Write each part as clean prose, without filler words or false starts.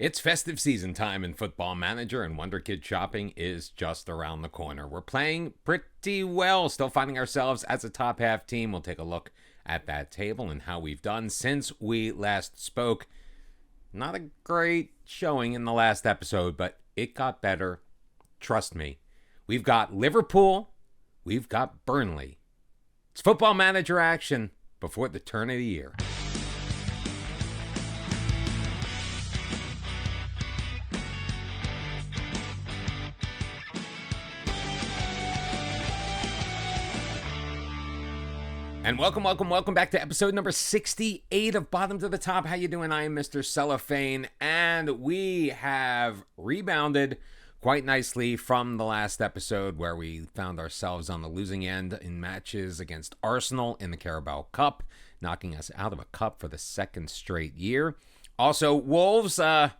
It's festive season time in Football Manager, and Wonder Kid shopping is just around the corner. We're playing pretty well, still finding ourselves as a top half team. We'll take a look at that table and how we've done since we last spoke. Not a great showing in the last episode, but it got better. Trust me. We've got Liverpool. We've got Burnley. It's Football Manager action before the turn of the year. And welcome back to episode number 68 of Bottom to the Top. How you doing? I am Mr. Cellophane, and we have rebounded quite nicely from the last episode where we found ourselves on the losing end in matches against Arsenal in the Carabao Cup, knocking us out of a cup for the second straight year. Also, Wolves, thought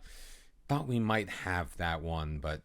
we might have that one, but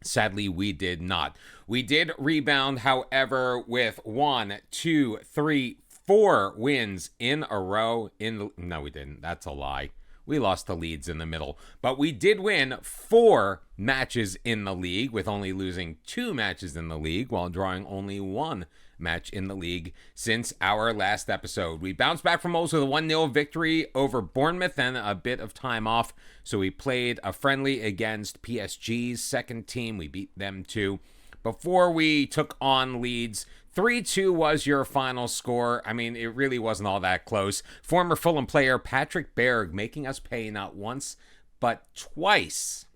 sadly, we did not. We did rebound, however, with 1, 2, 3, 4 wins in a row. No, we didn't. That's a lie. We lost to Leeds in the middle. But we did win 4 matches in the league, with only losing 2 matches in the league, while drawing only 1 match in the league since our last episode. We bounced back from Wolves with a 1-0 victory over Bournemouth and a bit of time off. So we played a friendly against PSG's second team. We beat them too. Before we took on Leeds, 3-2 was your final score. I mean, it really wasn't all that close. Former Fulham player Patrick Berg making us pay not once, but twice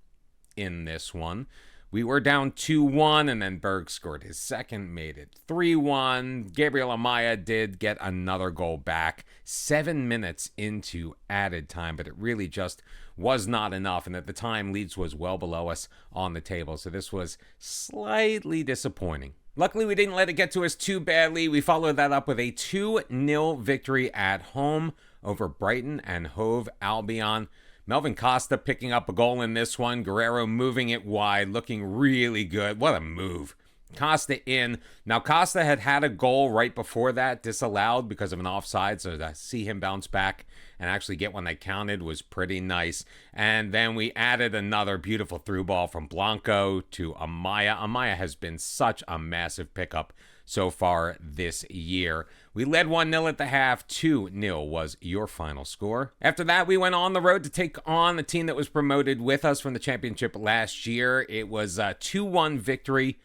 in this one. We were down 2-1, and then Berg scored his second, made it 3-1. Gabriel Amaya did get another goal back 7 minutes into added time, but it really just was not enough. And at the time, Leeds was well below us on the table, so this was slightly disappointing. Luckily, we didn't let it get to us too badly. We followed that up with a 2-0 victory at home over Brighton and Hove Albion. Melvin Costa picking up a goal in this one. Guerrero moving it wide, looking really good. What a move. Costa in. Now, Costa had a goal right before that disallowed because of an offside, so to see him bounce back and actually get one that counted was pretty nice. And then we added another beautiful through ball from Blanco to Amaya. Amaya has been such a massive pickup so far this year. We led 1-0 at the half. 2-0 was your final score. After that, we went on the road to take on the team that was promoted with us from the championship last year. It was a 2-1 victory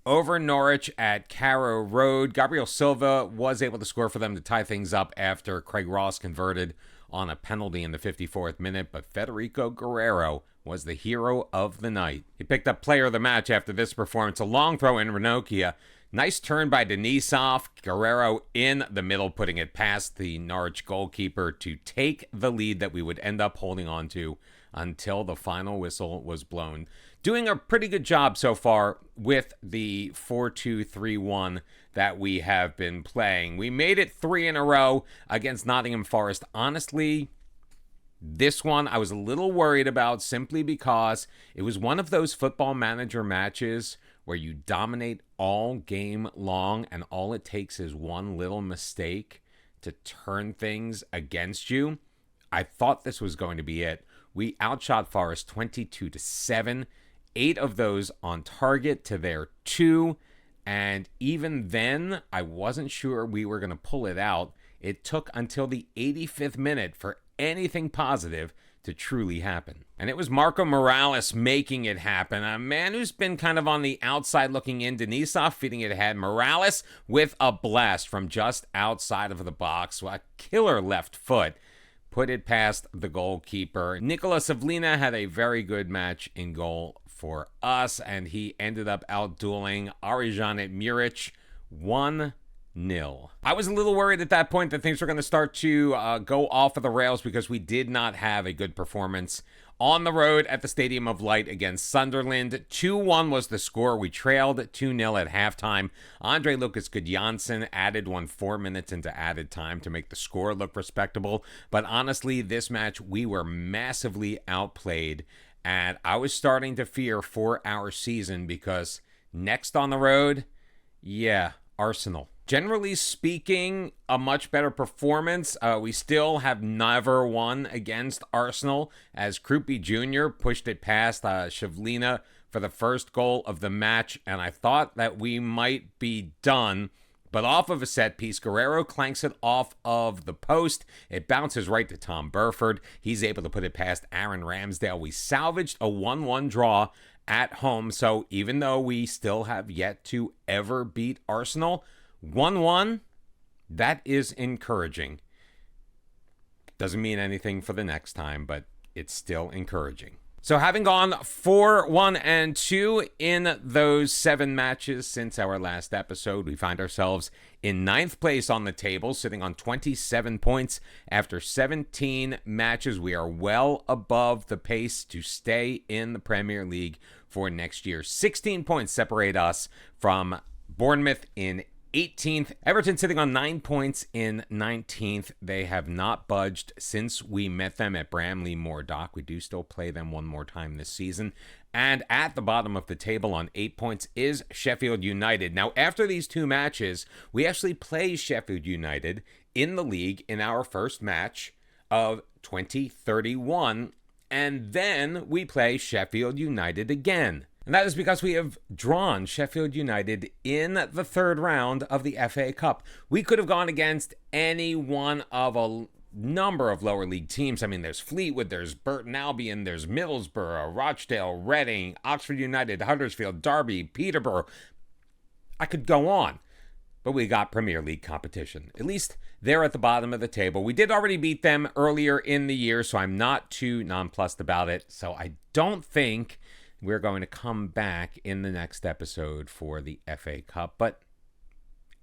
over Norwich at Carrow Road. Gabriel Silva was able to score for them to tie things up after Craig Ross converted on a penalty in the 54th minute, but Federico Guerrero was the hero of the night. He picked up player of the match after this performance. A long throw in Ranocchia. Nice turn by Denisov. Guerrero in the middle, putting it past the Norwich goalkeeper to take the lead that we would end up holding on to until the final whistle was blown. Doing a pretty good job so far with the 4-2-3-1 that we have been playing. We made it 3 in a row against Nottingham Forest. Honestly, this one I was a little worried about simply because it was one of those Football Manager matches where you dominate all game long and all it takes is one little mistake to turn things against you. I thought this was going to be it. We outshot Forest 22-7, 8 of those on target to their 2, and even then, I wasn't sure we were going to pull it out. It took until the 85th minute for anything positive to truly happen. And it was Marco Morales making it happen. A man who's been kind of on the outside looking in. Denisov feeding it ahead. Morales with a blast from just outside of the box. A killer left foot. Put it past the goalkeeper. Nicolas Avlina had a very good match in goal for us, and he ended up outdueling Arijan Muric 1-0. I was a little worried at that point that things were going to start to go off of the rails because we did not have a good performance on the road at the Stadium of Light against Sunderland. 2-1 was the score. We trailed 2-0 at halftime. Andre Lucas Gudjansson added 4 minutes into added time to make the score look respectable. But honestly, this match, we were massively outplayed. And I was starting to fear for our season because next on the road, Arsenal. Generally speaking, a much better performance. We still have never won against Arsenal, as Krupi Jr. pushed it past Shavlina for the first goal of the match, and I thought that we might be done. But off of a set piece, Guerrero clanks it off of the post. It bounces right to Tom Burford. He's able to put it past Aaron Ramsdale. We salvaged a 1-1 draw at home, so even though we still have yet to ever beat Arsenal, 1-1, that is encouraging. Doesn't mean anything for the next time, but it's still encouraging. So having gone 4-1-2 in those 7 matches since our last episode, we find ourselves in 9th place on the table, sitting on 27 points after 17 matches. We are well above the pace to stay in the Premier League for next year. 16 points separate us from Bournemouth in 18th. Everton sitting on 9 points in 19th. They have not budged since we met them at Bramley Moor Dock. We do still play them one more time this season. And at the bottom of the table on 8 points is Sheffield United. Now, after these 2 matches, we actually play Sheffield United in the league in our first match of 2031. And then we play Sheffield United again. And that is because we have drawn Sheffield United in the 3rd round of the FA Cup. We could have gone against any one of a number of lower league teams. I mean, there's Fleetwood, there's Burton Albion, there's Middlesbrough, Rochdale, Reading, Oxford United, Huddersfield, Derby, Peterborough. I could go on. But we got Premier League competition. At least they're at the bottom of the table. We did already beat them earlier in the year, so I'm not too nonplussed about it. So I don't think we're going to come back in the next episode for the FA Cup, but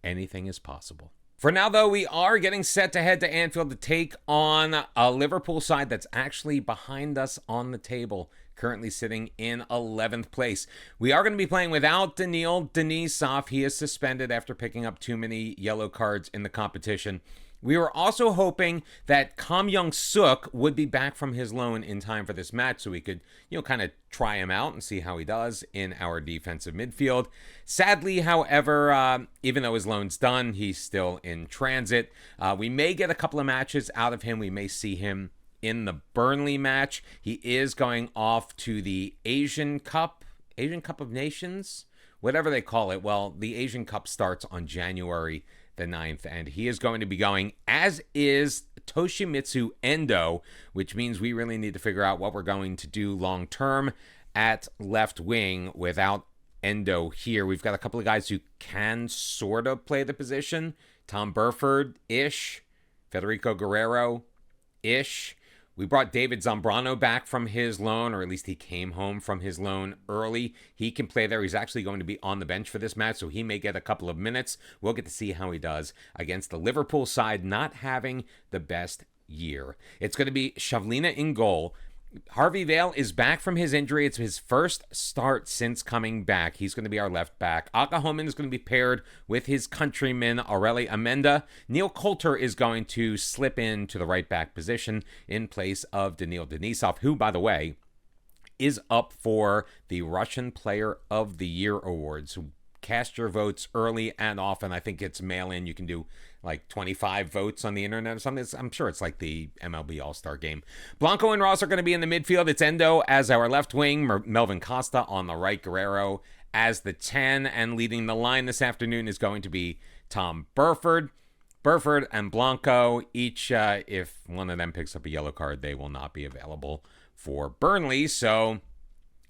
anything is possible. For now, though, we are getting set to head to Anfield to take on a Liverpool side that's actually behind us on the table, currently sitting in 11th place. We are going to be playing without Daniil Denisov. He is suspended after picking up too many yellow cards in the competition. We were also hoping that Kam Young-suk would be back from his loan in time for this match so we could, kind of try him out and see how he does in our defensive midfield. Sadly, however, even though his loan's done, he's still in transit. We may get a couple of matches out of him. We may see him in the Burnley match. He is going off to the Asian Cup of Nations, whatever they call it. Well, the Asian Cup starts on January the 9th, and he is going to be going, as is Toshimitsu Endo, which means we really need to figure out what we're going to do long term at left wing without Endo here. We've got a couple of guys who can sort of play the position. Tom Burford-ish, Federico Guerrero-ish. We brought David Zambrano back from his loan, or at least he came home from his loan early. He can play there. He's actually going to be on the bench for this match, so he may get a couple of minutes. We'll get to see how he does against the Liverpool side not having the best year. It's going to be Shavlina in goal. Harvey Vale is back from his injury. It's his first start since coming back. He's going to be our left back. Akahoman is going to be paired with his countryman, Aureli Amenda. Neil Coulter is going to slip into the right back position in place of Daniil Denisov, who, by the way, is up for the Russian Player of the Year awards. Cast your votes early and often. I think it's mail-in. You can do like 25 votes on the internet or something. I'm sure it's like the MLB All-Star Game. Blanco and Ross are going to be in the midfield. It's Endo as our left wing, Melvin Costa on the right, Guerrero as the 10, and leading the line this afternoon is going to be Tom Burford. Burford and Blanco, each, if one of them picks up a yellow card, they will not be available for Burnley. So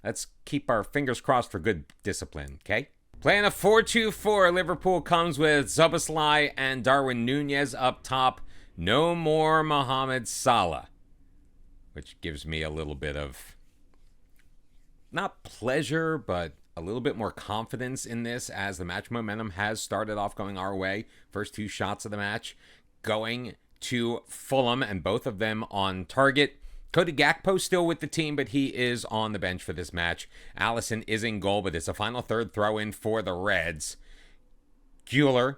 let's keep our fingers crossed for good discipline, okay? Playing a 4-2-4, Liverpool comes with Szoboszlai and Darwin Nunez up top. No more Mohamed Salah, which gives me a little bit of, not pleasure, but a little bit more confidence in this as the match momentum has started off going our way. First 2 shots of the match going to Fulham, and both of them on target. Cody Gakpo still with the team, but he is on the bench for this match. Allison is in goal, but it's a final third throw-in for the Reds. Guler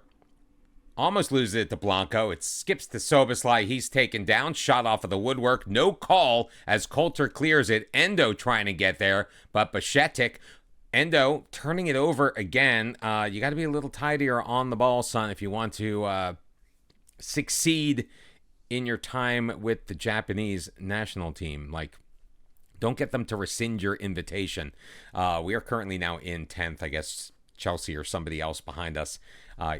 almost loses it to Blanco. It skips to Szoboszlai. He's taken down. Shot off of the woodwork. No call as Coulter clears it. Endo trying to get there, but Bashetic Endo turning it over again. You got to be a little tidier on the ball, son, if you want to succeed in your time with the Japanese national team. Like, don't get them to rescind your invitation. We are currently now in 10th. I guess Chelsea or somebody else behind us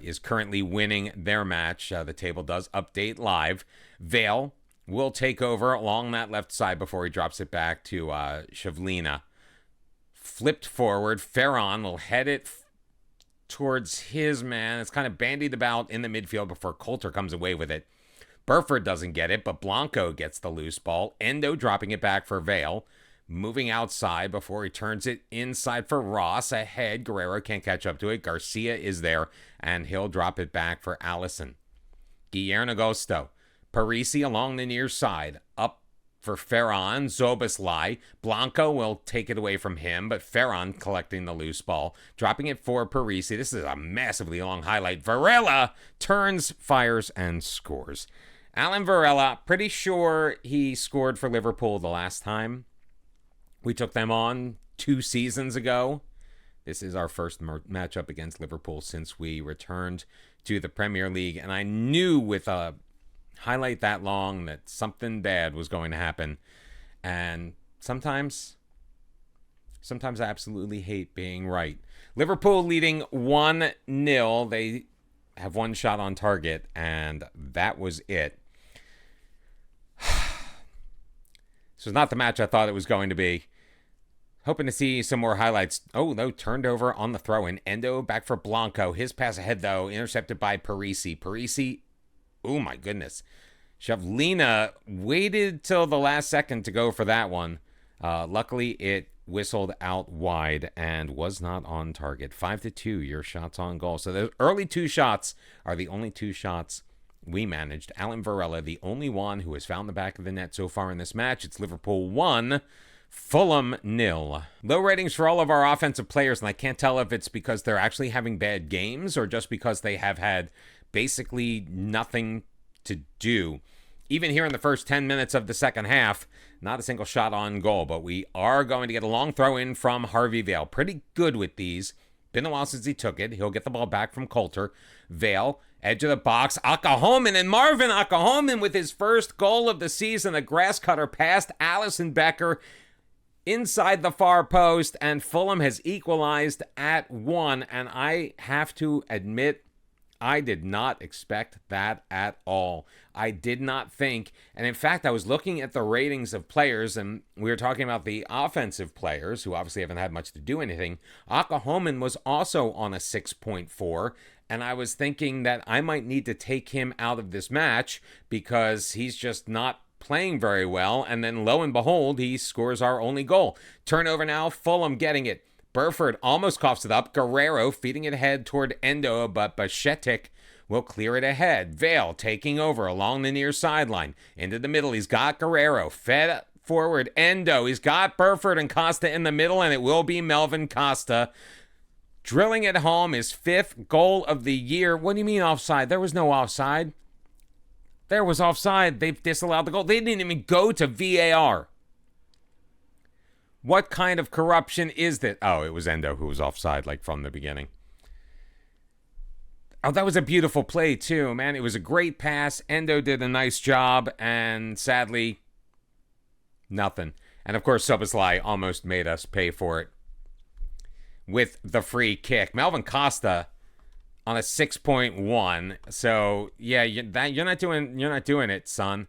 is currently winning their match. The table does update live. Vale will take over along that left side before he drops it back to Shavlina. Flipped forward. Ferron will head it towards his man. It's kind of bandied about in the midfield before Coulter comes away with it. Burford doesn't get it, but Blanco gets the loose ball. Endo dropping it back for Vale. Moving outside before he turns it inside for Ross. Ahead, Guerrero can't catch up to it. Garcia is there, and he'll drop it back for Allison. Guillermo Agosto. Parisi along the near side. Up for Ferran. Zoboslai. Blanco will take it away from him, but Ferran collecting the loose ball. Dropping it for Parisi. This is a massively long highlight. Varela turns, fires, and scores. Alan Varela, pretty sure he scored for Liverpool the last time we took them on 2 seasons ago. This is our first matchup against Liverpool since we returned to the Premier League. And I knew with a highlight that long that something bad was going to happen. And sometimes I absolutely hate being right. Liverpool leading 1-0. They have 1 shot on target, and that was it. This was not the match I thought it was going to be. Hoping to see some more highlights. Oh, no, turned over on the throw-in. Endo back for Blanco. His pass ahead, though, intercepted by Parisi. Parisi, oh my goodness. Shavlina waited till the last second to go for that one. Luckily, it whistled out wide and was not on target. 5-2, your shots on goal. So the early 2 shots are the only 2 shots we managed. Alan Varela, the only one who has found the back of the net so far in this match. It's Liverpool 1, Fulham 0. Low ratings for all of our offensive players, and I can't tell if it's because they're actually having bad games or just because they have had basically nothing to do. Even here in the first 10 minutes of the second half, not a single shot on goal, but we are going to get a long throw in from Harvey Vale. Pretty good with these. Been a while since he took it. He'll get the ball back from Coulter. Vale, edge of the box. Akahomen, and Marvin Akahomen with his first goal of the season. A grass cutter past Allison Becker inside the far post, and Fulham has equalized at 1. And I have to admit, I did not expect that at all. I did not think, and in fact, I was looking at the ratings of players, and we were talking about the offensive players, who obviously haven't had much to do anything. Akahomen was also on a 6.4, and I was thinking that I might need to take him out of this match because he's just not playing very well, and then lo and behold, he scores our only goal. Turnover now, Fulham getting it. Burford almost coughs it up. Guerrero feeding it ahead toward Endo, but Bashetic will clear it ahead. Vale taking over along the near sideline. Into the middle, he's got Guerrero. Fed forward, Endo. He's got Burford and Costa in the middle, and it will be Melvin Costa. Drilling it home, his 5th goal of the year. What do you mean offside? There was no offside. There was offside. They've disallowed the goal. They didn't even go to VAR. What kind of corruption is that? Oh, it was Endo who was offside, like, from the beginning. Oh, that was a beautiful play, too, man. It was a great pass. Endo did a nice job, and sadly, nothing. And, of course, Soboslai almost made us pay for it with the free kick. Melvin Costa on a 6.1. So, yeah, you're not doing it, son.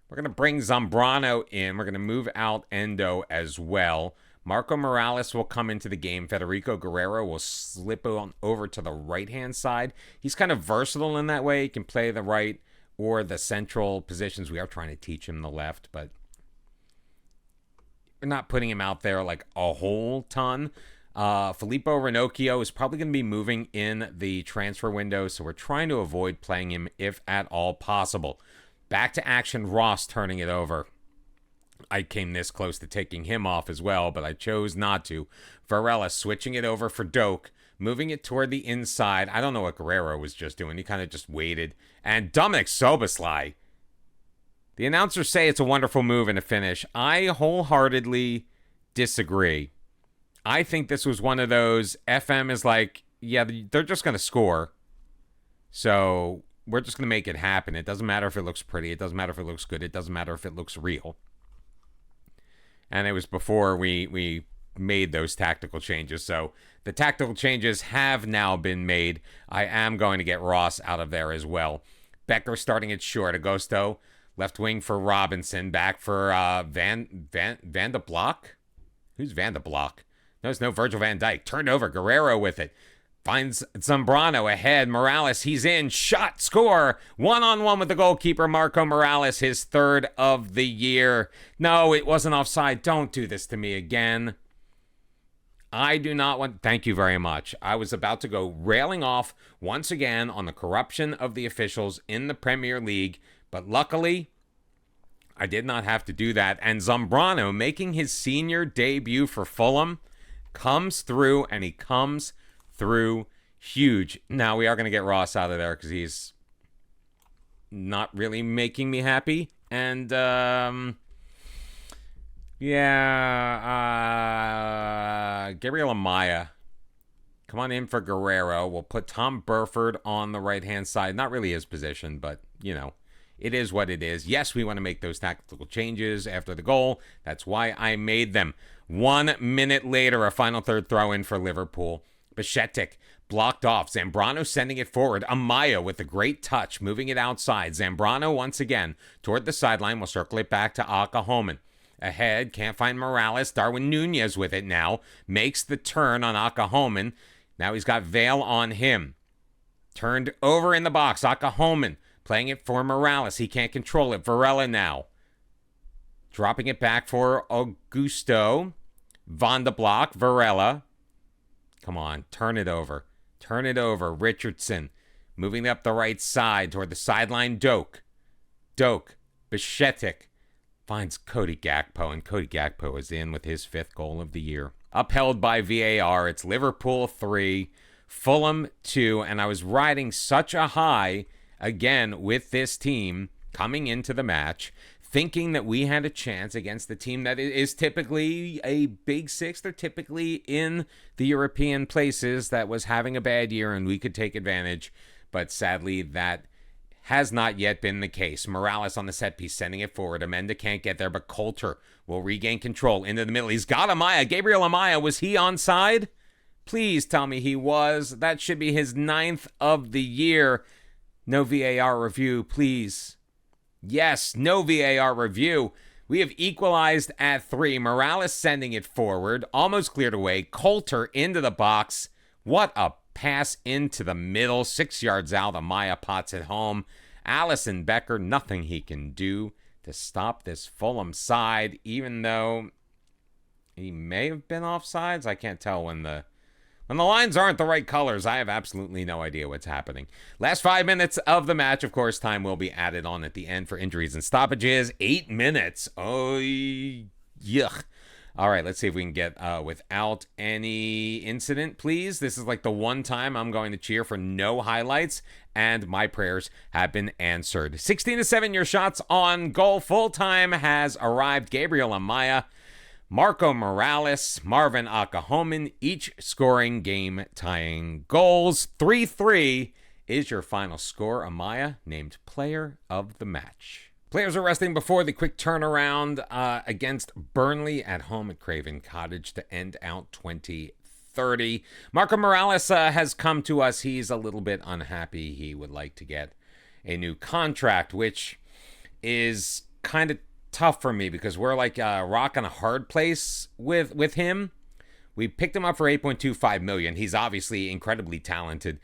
We're going to bring Zambrano in. We're going to move out Endo as well. Marco Morales will come into the game. Federico Guerrero will slip on over to the right-hand side. He's kind of versatile in that way. He can play the right or the central positions. We are trying to teach him the left, but we're not putting him out there like a whole ton. Filippo Ranocchio is probably going to be moving in the transfer window, so we're trying to avoid playing him if at all possible. Back to action, Ross turning it over. I came this close to taking him off as well, but I chose not to. Varela switching it over for Doak, moving it toward the inside. I don't know what Guerrero was just doing. He kind of just waited. And Dominic Soboslai. The announcers say it's a wonderful move and a finish. I wholeheartedly disagree. I think this was one of those, FM is like, yeah, they're just going to score. So we're just going to make it happen. It doesn't matter if it looks pretty. It doesn't matter if it looks good. It doesn't matter if it looks real. And it was before we made those tactical changes. So the tactical changes have now been made. I am going to get Ross out of there as well. Becker starting at short. Agosto, left wing for Robinson. Back for Van de Block? Who's Van de Block? No, it's no Virgil van Dijk. Turned over. Guerrero with it. Finds Zambrano ahead. Morales, he's in. Shot, score. One-on-one with the goalkeeper, Marco Morales, his third of the year. No, it wasn't offside. Don't do this to me again. I do not want... Thank you very much. I was about to go railing off once again on the corruption of the officials in the Premier League, but luckily, I did not have to do that. And Zambrano, making his senior debut for Fulham, comes through, and he comes through huge. Now, we are going to get Ross out of there because he's not really making me happy. And, Gabriel Amaya. Come on in for Guerrero. We'll put Tom Burford on the right-hand side. Not really his position, but, you know, it is what it is. Yes, we want to make those tactical changes after the goal. That's why I made them. 1 minute later, a final third throw-in for Liverpool. Bajcetic blocked off. Zambrano sending it forward. Amaya with a great touch, moving it outside. Zambrano once again toward the sideline. We'll circle it back to Akahoman. Ahead, can't find Morales. Darwin Nunez with it now. Makes the turn on Akahoman. Now he's got Vale on him. Turned over in the box. Akahoman playing it for Morales. He can't control it. Varela now. Dropping it back for Augusto. Van de Block. Varela. Come on, turn it over. Turn it over. Richardson moving up the right side toward the sideline. Doak. Bajcetic finds Cody Gakpo, and Cody Gakpo is in with his 5th goal of the year. Upheld by VAR. It's Liverpool 3, Fulham 2, and I was riding such a high, again, with this team coming into the match, thinking that we had a chance against the team that is typically a Big Six. They're typically in the European places, that was having a bad year and we could take advantage. But sadly, that has not yet been the case. Morales on the set piece, sending it forward. Amenda can't get there, but Coulter will regain control into the middle. He's got Amaya. Gabriel Amaya, was he onside? Please tell me he was. That should be his 9th of the year. No VAR review, please. Yes, no VAR review. We have equalized at 3. Morales sending it forward. Almost cleared away. Coulter into the box. What a pass into the middle. 6 yards out. Amaya pots it home. Alisson Becker, nothing he can do to stop this Fulham side, even though he may have been offsides. I can't tell when the lines aren't the right colors. I have absolutely no idea what's happening. Last 5 minutes of the match. Of course, time will be added on at the end for injuries and stoppages. 8 minutes. Oh, yuck. All right, let's see if we can get without any incident, please. This is like the one time I'm going to cheer for no highlights, and my prayers have been answered. 16-7, your shots on goal. Full time has arrived. Gabriel Amaya, Marco Morales, Marvin Akahoman, each scoring game-tying goals. 3-3 is your final score. Amaya named player of the match. Players are resting before the quick turnaround against Burnley at home at Craven Cottage to end out 2030. Marco Morales has come to us. He's a little bit unhappy. He would like to get a new contract, which is kind of tough for me because we're like a rock and a hard place with him. We picked him up for $8.25 million. He's obviously incredibly talented.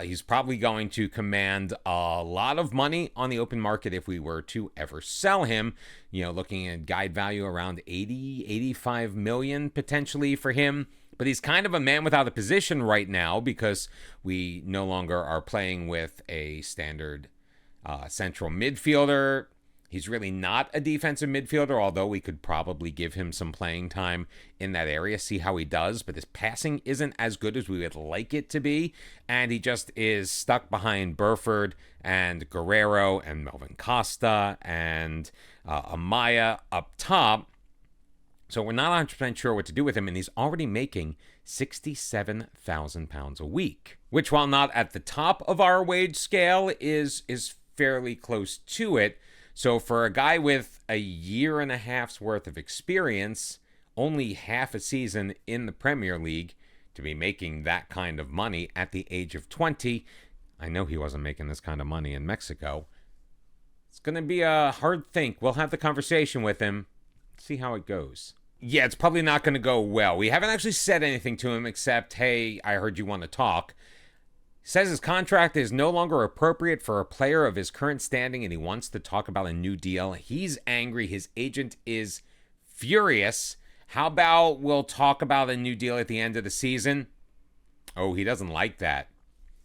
He's probably going to command a lot of money on the open market if we were to ever sell him. You know, looking at guide value around 85 million potentially for him. But he's kind of a man without a position right now because we no longer are playing with a standard central midfielder. He's really not a defensive midfielder, although we could probably give him some playing time in that area, see how he does. But his passing isn't as good as we would like it to be. And he just is stuck behind Burford and Guerrero and Melvin Costa and Amaya up top. So we're not 100% sure what to do with him, and he's already making £67,000 a week, which, while not at the top of our wage scale, is fairly close to it. So for a guy with a year and a half's worth of experience, only half a season in the Premier League, to be making that kind of money at the age of 20, I know he wasn't making this kind of money in Mexico. It's going to be a hard think. We'll have the conversation with him, see how it goes. Yeah, it's probably not going to go well. We haven't actually said anything to him except, hey, I heard you want to talk. He says his contract is no longer appropriate for a player of his current standing, and he wants to talk about a new deal. He's angry. His agent is furious. How about we'll talk about a new deal at the end of the season? Oh, he doesn't like that.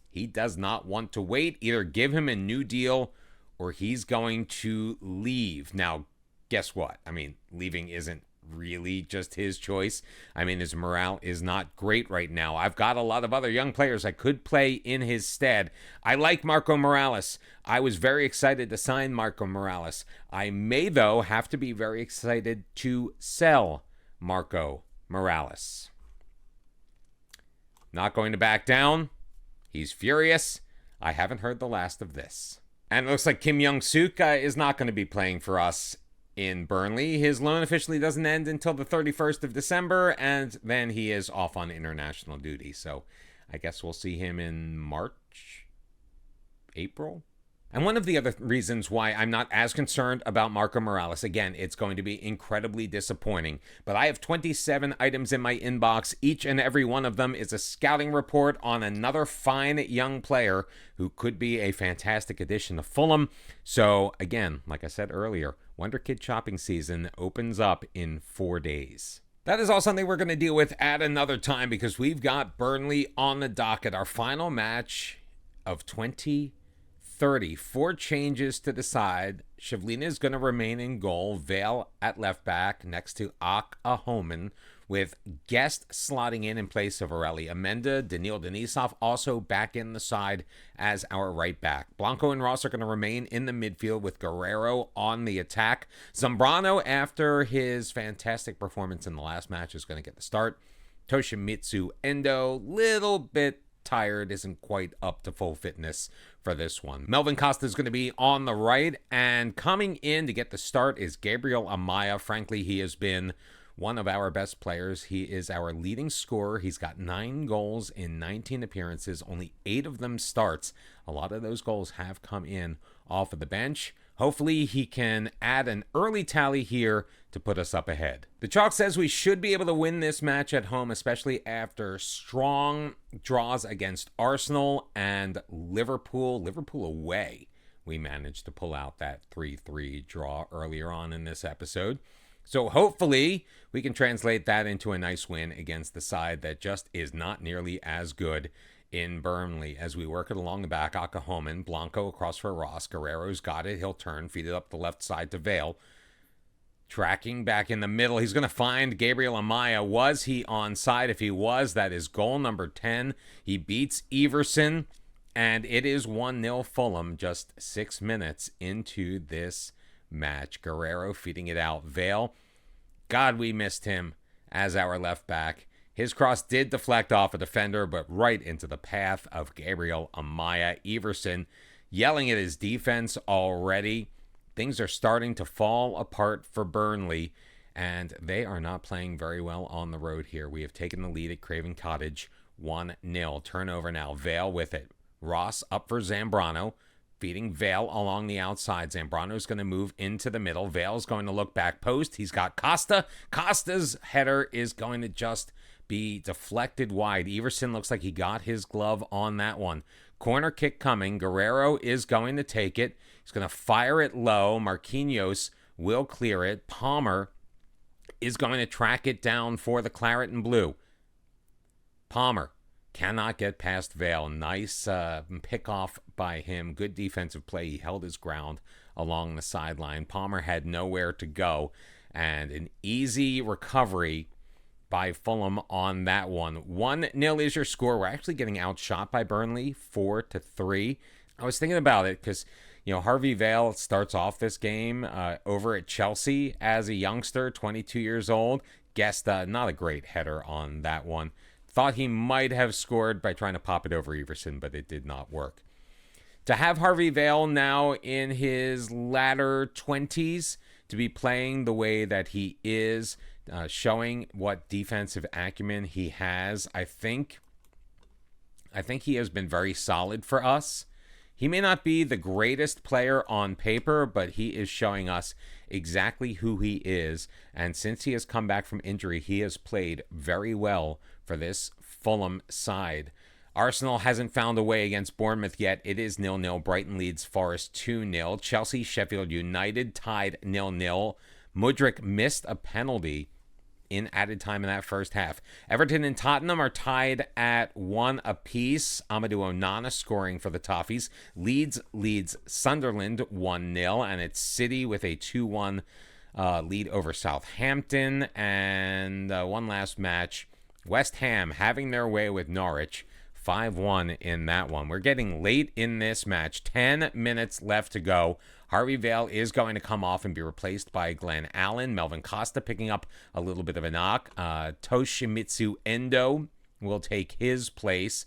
He does not want to wait. Either give him a new deal or he's going to leave. Now, guess what? I mean, leaving isn't really just his choice. I mean, his morale is not great right now. I've got a lot of other young players that could play in his stead. I like Marco Morales. I was very excited to sign Marco Morales. I may, though, have to be very excited to sell Marco Morales. Not going to back down. He's furious. I haven't heard the last of this. And it looks like Kim Young-suk is not going to be playing for us in Burnley. His loan officially doesn't end until the 31st of December, and then he is off on international duty. So I guess we'll see him in March, April. And one of the other reasons why I'm not as concerned about Marco Morales, again, it's going to be incredibly disappointing, but I have 27 items in my inbox. Each and every one of them is a scouting report on another fine young player who could be a fantastic addition to Fulham. So again, like I said earlier, Wonder Kid shopping season opens up in 4 days. That is all something we're going to deal with at another time because we've got Burnley on the docket, our final match of 2030. 4 changes to the side. Shivlina is going to remain in goal. Vale at left back next to Ahomen, with Guest slotting in place of Orelli. Amenda, Daniil Denisov also back in the side as our right back. Blanco and Ross are going to remain in the midfield with Guerrero on the attack. Zambrano, after his fantastic performance in the last match, is going to get the start. Toshimitsu Endo, little bit tired, isn't quite up to full fitness for this one. Melvin Costa is going to be on the right, and coming in to get the start is Gabriel Amaya. Frankly, he has been one of our best players. He is our leading scorer. He's got 9 goals in 19 appearances, only 8 of them starts. A lot of those goals have come in off of the bench. Hopefully he can add an early tally here to put us up ahead. The Chalk says we should be able to win this match at home, especially after strong draws against Arsenal and Liverpool. Liverpool away. We managed to pull out that 3-3 draw earlier on in this episode. So hopefully we can translate that into a nice win against the side that just is not nearly as good in Burnley. As we work it along the back, Akahomen, Blanco across for Ross. Guerrero's got it. He'll turn, feed it up the left side to Vale. Tracking back in the middle. He's going to find Gabriel Amaya. Was he onside? If he was, that is goal number 10. He beats Everson, and it is 1-0 Fulham just 6 minutes into this match. Guerrero feeding it out. Vale, God, we missed him as our left back. His cross did deflect off a defender, but right into the path of Gabriel Amaya. Everson yelling at his defense already. Things are starting to fall apart for Burnley, and they are not playing very well on the road here. We have taken the lead at Craven Cottage, 1-0. Turnover now. Vale with it. Ross up for Zambrano, feeding Vale along the outside. Zambrano's going to move into the middle. Vale's going to look back post. He's got Costa. Costa's header is going to just be deflected wide. Everson looks like he got his glove on that one. Corner kick coming. Guerrero is going to take it. He's going to fire it low. Marquinhos will clear it. Palmer is going to track it down for the Claret and Blue. Palmer cannot get past Vale. Nice pick off by him. Good defensive play. He held his ground along the sideline. Palmer had nowhere to go, and an easy recovery by Fulham on that one. 1-0 is your score. We're actually getting outshot by Burnley 4-3. I was thinking about it because, Harvey Vale starts off this game over at Chelsea as a youngster, 22 years old. Guessed not a great header on that one. Thought he might have scored by trying to pop it over Everson, but it did not work. To have Harvey Vale now in his latter 20s to be playing the way that he is, showing what defensive acumen he has, I think he has been very solid for us. He may not be the greatest player on paper, but he is showing us exactly who he is. And since he has come back from injury, he has played very well for this Fulham side. Arsenal hasn't found a way against Bournemouth yet. It is 0-0. Brighton leads Forest 2-0. Chelsea, Sheffield United tied 0-0. Mudryk missed a penalty in added time in that first half. Everton and Tottenham are tied at 1 apiece. Amadou Onana scoring for the Toffees. Leeds leads Sunderland 1-0, and it's City with a 2-1 lead over Southampton. And one last match, West Ham having their way with Norwich, 5-1 in that one. We're getting late in this match. 10 minutes left to go. Harvey Vale is going to come off and be replaced by Glenn Allen. Melvin Costa picking up a little bit of a knock. Toshimitsu Endo will take his place.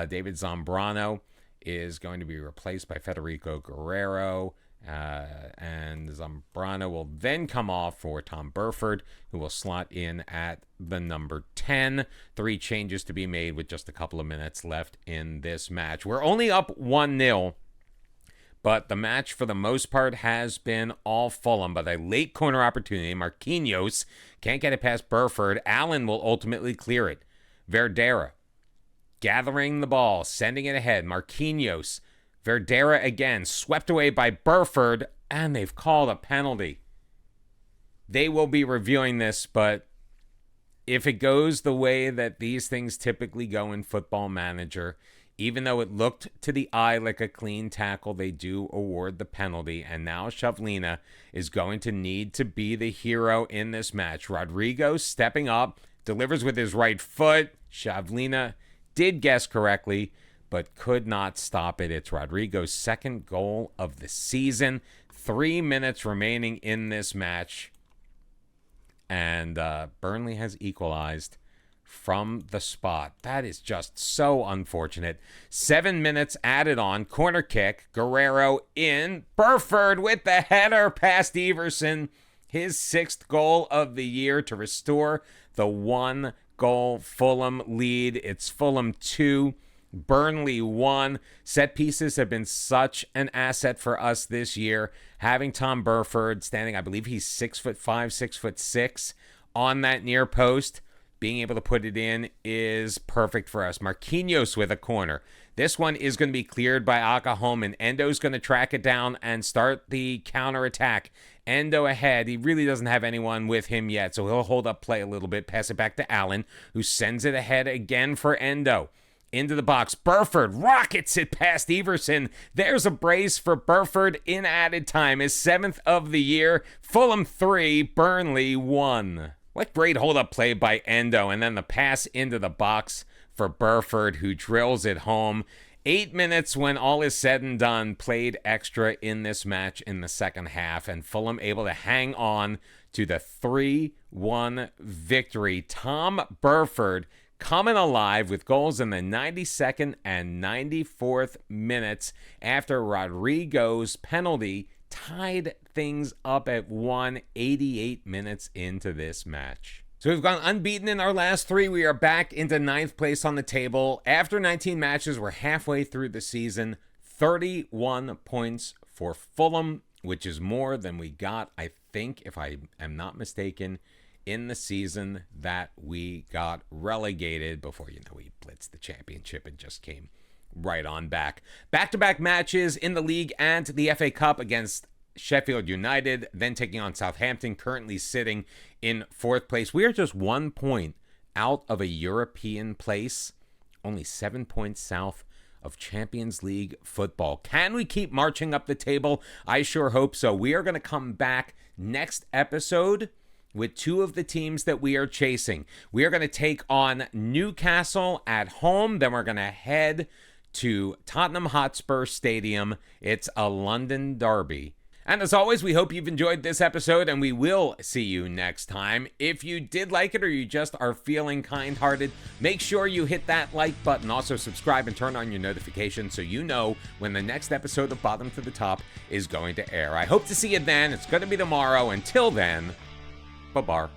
David Zambrano is going to be replaced by Federico Guerrero. And Zambrano will then come off for Tom Burford, who will slot in at the number 10. 3 changes to be made with just a couple of minutes left in this match. We're only up 1-0. But the match, for the most part, has been all Fulham. But a late corner opportunity. Marquinhos can't get it past Burford. Allen will ultimately clear it. Verdera gathering the ball, sending it ahead. Marquinhos. Verdera again, swept away by Burford. And they've called a penalty. They will be reviewing this, but if it goes the way that these things typically go in Football Manager, even though it looked to the eye like a clean tackle, they do award the penalty. And now Shavlina is going to need to be the hero in this match. Rodrigo stepping up, delivers with his right foot. Shavlina did guess correctly, but could not stop it. It's Rodrigo's second goal of the season. 3 minutes remaining in this match. And Burnley has equalized from the spot. That is just so unfortunate. 7 minutes added on. Corner kick. Guerrero in. Burford with the header past Everson. His 6th goal of the year to restore the 1-goal Fulham lead. It's Fulham 2, Burnley 1. Set pieces have been such an asset for us this year. Having Tom Burford standing, I believe he's 6'5", 6'6", on that near post, being able to put it in is perfect for us. Marquinhos with a corner. This one is going to be cleared by Akahome, and Endo's going to track it down and start the counterattack. Endo ahead. He really doesn't have anyone with him yet, so he'll hold up play a little bit, pass it back to Allen, who sends it ahead again for Endo. Into the box. Burford rockets it past Everson. There's a brace for Burford in added time. His 7th of the year. Fulham 3, Burnley 1. What great hold-up play by Endo. And then the pass into the box for Burford, who drills it home. 8 minutes when all is said and done. Played extra in this match in the second half. And Fulham able to hang on to the 3-1 victory. Tom Burford coming alive with goals in the 92nd and 94th minutes after Rodrigo's penalty tied things up at 188 minutes into this match. So we've gone unbeaten in our last 3. We are back into 9th place on the table. After 19 matches, we're halfway through the season. 31 points for Fulham, which is more than we got, I think, if I am not mistaken, in the season that we got relegated before, we blitzed the championship and just came right on back. Back-to-back matches in the league and the FA Cup against Sheffield United, then taking on Southampton, currently sitting in 4th place. We are just 1 point out of a European place, only 7 points south of Champions League football. Can we keep marching up the table? I sure hope so. We are going to come back next episode with 2 of the teams that we are chasing. We are going to take on Newcastle at home. Then we're going to head to Tottenham Hotspur Stadium. It's a London derby. And as always, we hope you've enjoyed this episode, and we will see you next time. If you did like it or you just are feeling kind-hearted, make sure you hit that like button. Also, subscribe and turn on your notifications so you know when the next episode of Bottom to the Top is going to air. I hope to see you then. It's going to be tomorrow. Until then, bye-bye.